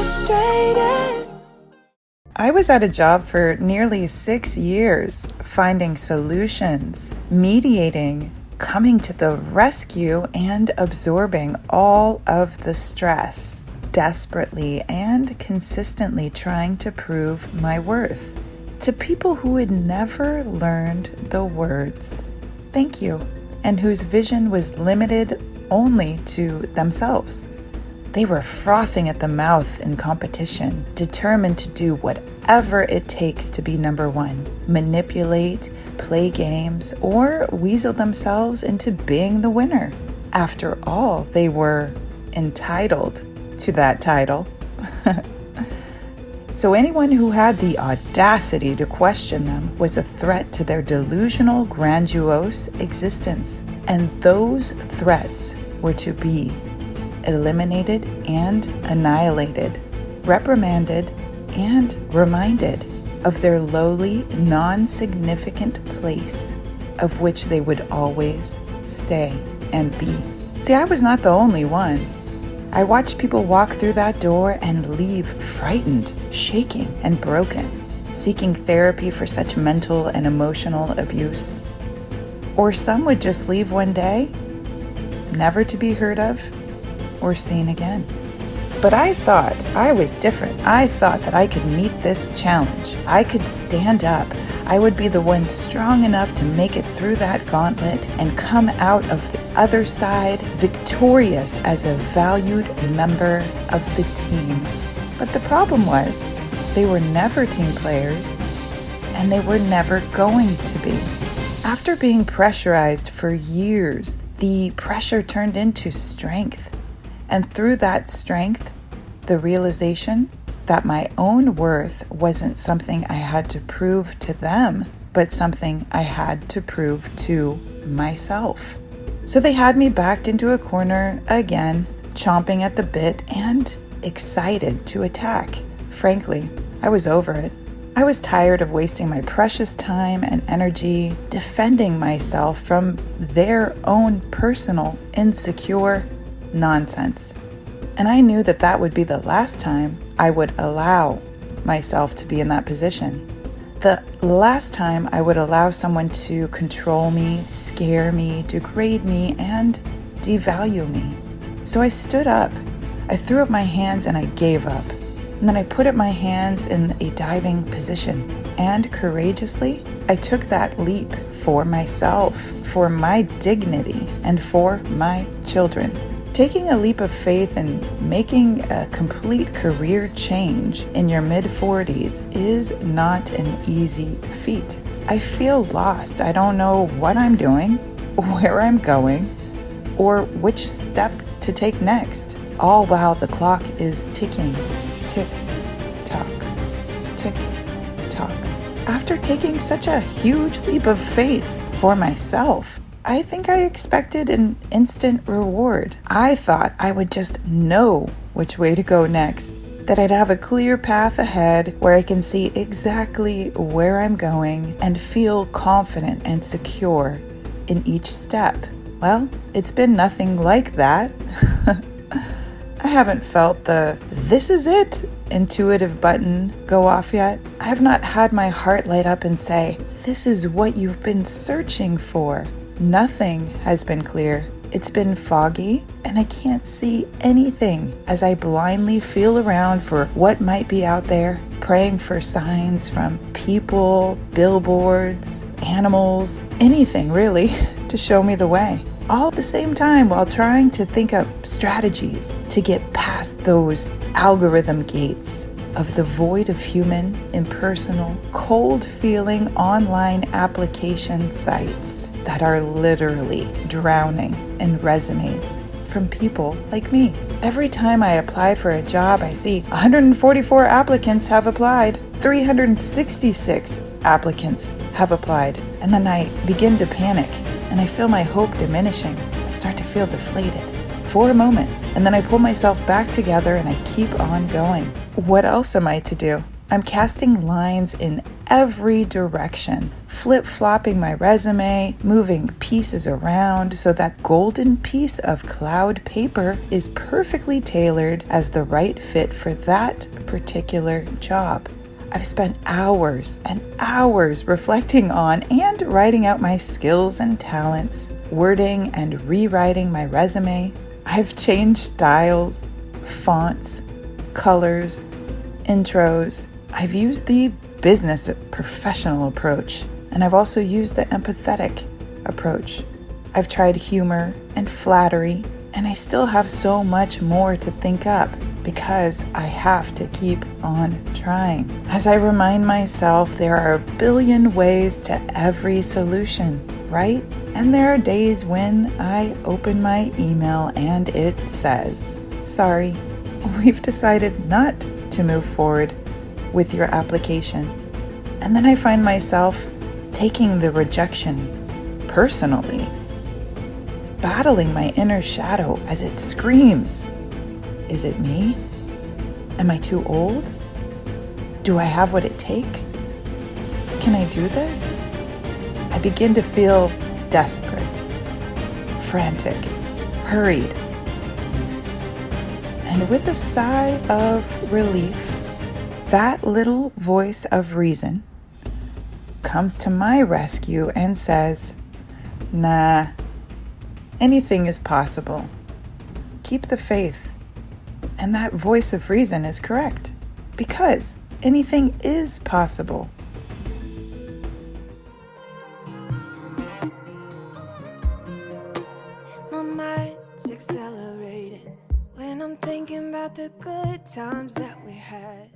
frustrated. I was at a job for nearly 6 years, finding solutions, mediating, coming to the rescue, and absorbing all of the stress, desperately and consistently trying to prove my worth to people who had never learned the words "thank you" and whose vision was limited only to themselves. They were frothing at the mouth in competition, determined to do whatever it takes to be number one, manipulate, play games, or weasel themselves into being the winner. After all, they were entitled to that title. So anyone who had the audacity to question them was a threat to their delusional, grandiose existence. And those threats were to be eliminated and annihilated, reprimanded and reminded of their lowly, non-significant place of which they would always stay and be. See, I was not the only one. I watched people walk through that door and leave frightened, shaking, and broken, seeking therapy for such mental and emotional abuse. Or some would just leave one day, never to be heard of or seen again. But I thought I was different. I thought that I could meet this challenge. I could stand up. I would be the one strong enough to make it through that gauntlet and come out of the other side victorious as a valued member of the team. But the problem was, they were never team players, and they were never going to be. After being pressurized for years, the pressure turned into strength. And through that strength, the realization that my own worth wasn't something I had to prove to them, but something I had to prove to myself. So they had me backed into a corner again, chomping at the bit and excited to attack. Frankly, I was over it. I was tired of wasting my precious time and energy defending myself from their own personal, insecure nonsense. And I knew that that would be the last time I would allow myself to be in that position. The last time I would allow someone to control me, scare me, degrade me, and devalue me. So I stood up. I threw up my hands and I gave up. And then I put up my hands in a diving position. And courageously, I took that leap for myself, for my dignity, and for my children. Taking a leap of faith and making a complete career change in your mid-40s is not an easy feat. I feel lost. I don't know what I'm doing, where I'm going, or which step to take next, all while the clock is ticking. Tick, tock, tick, tock. After taking such a huge leap of faith for myself, I think I expected an instant reward. I thought I would just know which way to go next, that I'd have a clear path ahead where I can see exactly where I'm going and feel confident and secure in each step. Well, it's been nothing like that. I haven't felt the "this is it" intuitive button go off yet. I have not had my heart light up and say, "This is what you've been searching for." Nothing has been clear. It's been foggy, and I can't see anything as I blindly feel around for what might be out there, praying for signs from people, billboards, animals, anything really, to show me the way. All at the same time while trying to think up strategies to get past those algorithm gates of the void of human, impersonal, cold-feeling online application sites that are literally drowning in resumes from people like me. Every time I apply for a job, I see 144 applicants have applied, 366 applicants have applied, and then I begin to panic and I feel my hope diminishing. I start to feel deflated for a moment, and then I pull myself back together and I keep on going. What else am I to do? I'm casting lines in every direction, flip-flopping my resume, moving pieces around so that golden piece of cloud paper is perfectly tailored as the right fit for that particular job. I've spent hours and hours reflecting on and writing out my skills and talents, wording and rewriting my resume. I've changed styles, fonts, colors, intros. I've used the business professional approach, and I've also used the empathetic approach. I've tried humor and flattery, and I still have so much more to think up because I have to keep on trying. As I remind myself, there are a billion ways to every solution, right? And there are days when I open my email and it says, "Sorry, we've decided not to move forward with your application." And then I find myself taking the rejection personally, battling my inner shadow as it screams. Is it me? Am I too old? Do I have what it takes? Can I do this? I begin to feel desperate, frantic, hurried. And with a sigh of relief, that little voice of reason comes to my rescue and says, "Nah, anything is possible. Keep the faith." And that voice of reason is correct, because anything is possible. My mind's accelerating when I'm thinking about the good times that we had.